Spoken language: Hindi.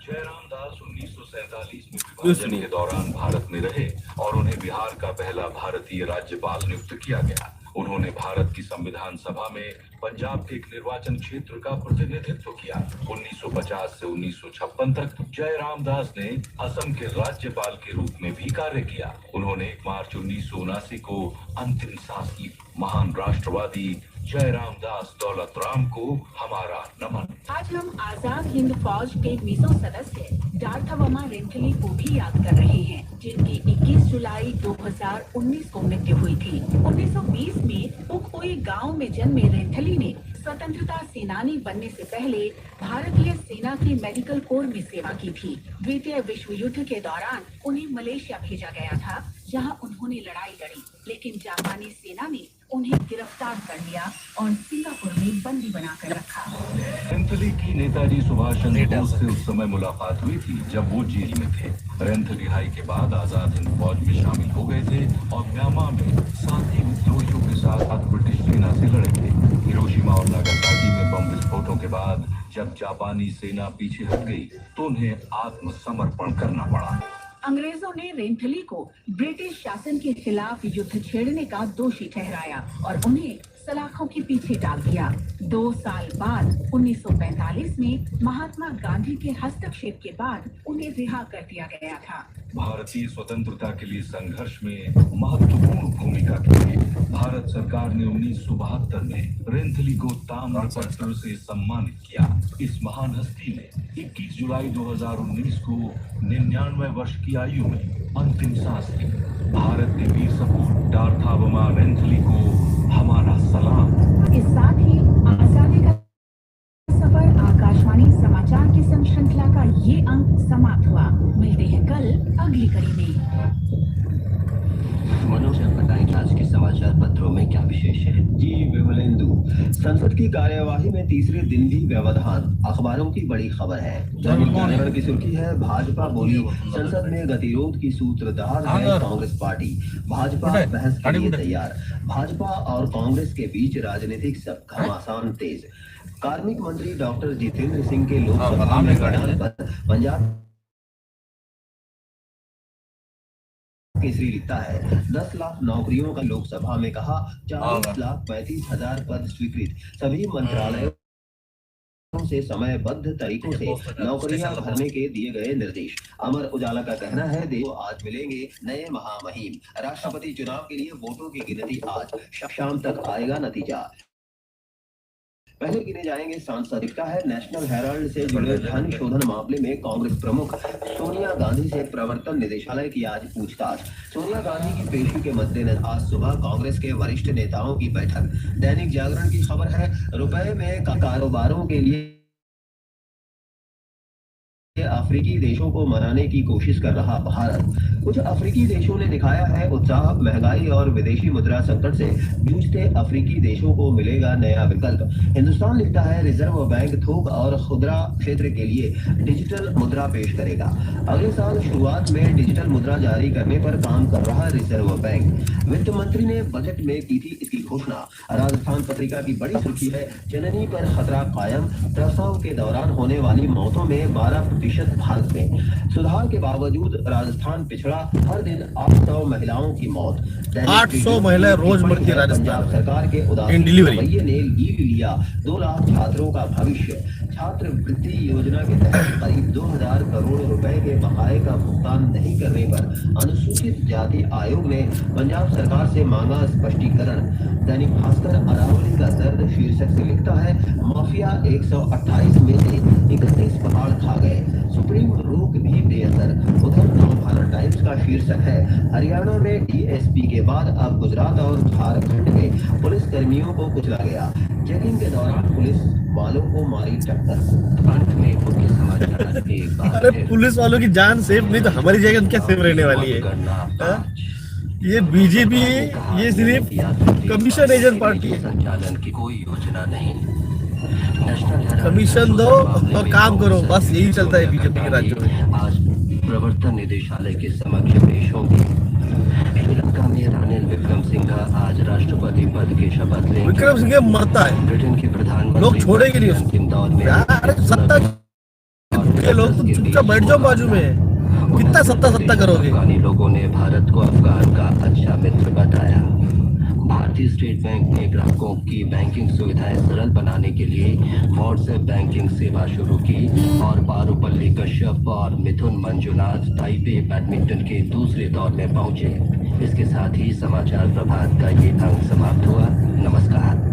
जयराम दास 1947 में विभाजन के दौरान भारत में रहे और उन्हें बिहार का पहला भारतीय राज्यपाल नियुक्त किया गया। उन्होंने भारत की संविधान सभा में पंजाब के एक निर्वाचन क्षेत्र का प्रतिनिधित्व किया। 1950 से 1956 तक जयराम दास ने असम के राज्यपाल के रूप में भी कार्य किया। उन्होंने 1 मार्च 1979 को अंतिम सांस ली। महान राष्ट्रवादी जयराम दास दौलत राम को हमारा नमन। आज हम आजाद हिंद फौज के मीजो सदस्य डार्थावमा रेंथली को भी याद कर रहे हैं, जिनकी 21 जुलाई 2019 को मृत्यु हुई थी। 1920 में पुकपोई गांव में जन्मे रेंथली ने स्वतंत्रता सेनानी बनने से पहले भारतीय सेना की मेडिकल कोर में सेवा की थी। द्वितीय विश्व युद्ध के दौरान उन्हें मलेशिया भेजा गया था, जहां उन्होंने लड़ाई लड़ी, लेकिन जापानी सेना ने उन्हें गिरफ्तार कर लिया और सिंगापुर में बंदी बनाकर रखा। रेंथली की नेताजी सुभाष चंद्र बोस से उस समय मुलाकात हुई थी जब वो जेल में थे। रेंथली रिहाई के बाद आजाद हिंद फौज में शामिल हो गए थे और म्यांमार में साथी विद्रोहियों के साथ ब्रिटिश सेना से लड़े थे। हिरोशिमा और नागासाकी में बम विस्फोटों के बाद जब जापानी सेना पीछे हट गई तो उन्हें आत्मसमर्पण करना पड़ा। अंग्रेजों ने रेंथली को ब्रिटिश शासन के खिलाफ युद्ध छेड़ने का दोषी ठहराया और उन्हें सलाखों के पीछे डाल दिया। 2 साल बाद 1945 में महात्मा गांधी के हस्तक्षेप के बाद उन्हें रिहा कर दिया गया था। भारतीय स्वतंत्रता के लिए संघर्ष में महत्वपूर्ण भूमिका की। भारत सरकार ने 1972 में रेंथली को ताम्रपत्र से सम्मानित किया। इस महान हस्ती ने 21 जुलाई 2019 को 99 वर्ष की आयु में अंतिम सांस ली। भारत के वीर सपूत डार्थावमा रेंथली को हमारा सलाम। इस साथ ही आजादी का सफर आकाशवाणी समाचार की संग श्रृंखला का ये अंक समाप्त हुआ। मिलते हैं कल अगली कड़ी में। मनोज बताएं कि आज के समाचार पत्रों में क्या विशेष है। जी विमलेंदु, संसद की कार्यवाही में तीसरे दिन भी व्यवधान, अखबारों की बड़ी खबर है। दैनिक जागरण की सुर्खी है, भाजपा बोली संसद में गतिरोध की सूत्रधार है कांग्रेस पार्टी। भाजपा बहस के लिए तैयार। भाजपा और कांग्रेस के बीच राजनीतिक घमासान तेज। कार्मिक मंत्री डॉक्टर जितेंद्र सिंह के लोकसभा में बयान पर पंजाब केसरी लिखता है, 10 लाख नौकरियों का लोकसभा में कहा, 40,35,000 पद स्वीकृत। सभी मंत्रालयों से समयबद्ध तरीकों से नौकरियां भरने के दिए गए निर्देश। अमर उजाला का कहना है, देश आज मिलेंगे नए महामहिम। राष्ट्रपति चुनाव के लिए वोटों की गिनती आज, शाम तक आएगा नतीजा। पहले गिने जाएंगे सांसद। लिखता है, नेशनल हेराल्ड से जुड़े धन शोधन मामले में कांग्रेस प्रमुख सोनिया गांधी से प्रवर्तन निदेशालय की आज पूछताछ। सोनिया गांधी की पेशी के मद्देनजर आज सुबह कांग्रेस के वरिष्ठ नेताओं की बैठक। दैनिक जागरण की खबर है, रुपए में कारोबारों के लिए अफ्रीकी देशों को मनाने की कोशिश कर रहा भारत। कुछ अफ्रीकी देशों ने दिखाया है उत्साह। महंगाई और विदेशी मुद्रा संकट से जूझते अफ्रीकी देशों को मिलेगा नया विकल्प। हिंदुस्तान लिखता है, रिजर्व बैंक थोक और खुदरा क्षेत्र के लिए डिजिटल मुद्रा पेश करेगा। अगले साल शुरुआत में डिजिटल मुद्रा जारी करने पर काम कर रहा रिजर्व बैंक। वित्त मंत्री ने बजट में की थी इसकी घोषणा। राजस्थान पत्रिका की बड़ी सुर्खी है, जननी पर खतरा कायम। प्रसव के दौरान होने वाली मौतों में 12% भारत में। सुधार के बावजूद राजस्थान पिछड़ा, हर दिन 800 महिलाओं की मौत। 800 महिलाएं रोज मरती है राजस्थान। सरकार के उदासीन रवैये ने लीड लिया 2 लाख छात्रों का भविष्य। छात्रवृत्ति योजना के तहत करीब 2000 करोड़ रुपए के बकाये का भुगतान नहीं करने पर अनुसूचित जाति आयोग ने पंजाब सरकार से मांगा स्पष्टीकरण। दैनिक भास्कर अरावली का दर्द शीर्षक से लिखता है, माफिया 128 में से 31 पहाड़ खा गए, सुप्रीम रोक भी बेअसर। उधर नवभारत टाइम्स का शीर्षक है, हरियाणा में डीएसपी के बाद अब गुजरात और झारखंड में पुलिस कर्मियों को कुचला गया। चेकिंग के दौरान पुलिस वालों को मारी टक्कर। अंत में मुख्य समाचार एक बार। अरे पुलिस वालों की जान सेफ नहीं तो हमारी जगह क्या सेफ रहने वाली है? ये बीजेपी, ये सिर्फ कमीशन एजेंट पार्टी है। संचालन की कोई योजना नहीं। कमीशन दो और काम करो, बस यही चलता है बीजेपी के राज्यों में। आज प्रवर्तन निदेशालय के समक्ष पेश होंगे। श्रीलंका में रानिल विक्रम सिंघा आज राष्ट्रपति पद की शपथ लेंगे। विक्रम सिंघा मरता है, ब्रिटेन के प्रधानमंत्री लोग छोड़ेंगे नहीं उसको। अंतिम दौर में अरे सत्ता मूर्ख के लोग, तुम चुपचाप बैठ जाओ बाजू में, कितना सत्ता करोगे। अफगानी लोगों ने भारत को अफगान का अच्छा मित्र बताया। भारतीय स्टेट बैंक ने ग्राहकों की बैंकिंग सुविधाएं सरल बनाने के लिए व्हाट्सएप बैंकिंग सेवा शुरू की और पारुपल्ली कश्यप और मिथुन मंजुनाथ ताइपे बैडमिंटन के दूसरे दौर में पहुंचे। इसके साथ ही समाचार प्रभात का ये अंक समाप्त हुआ। नमस्कार।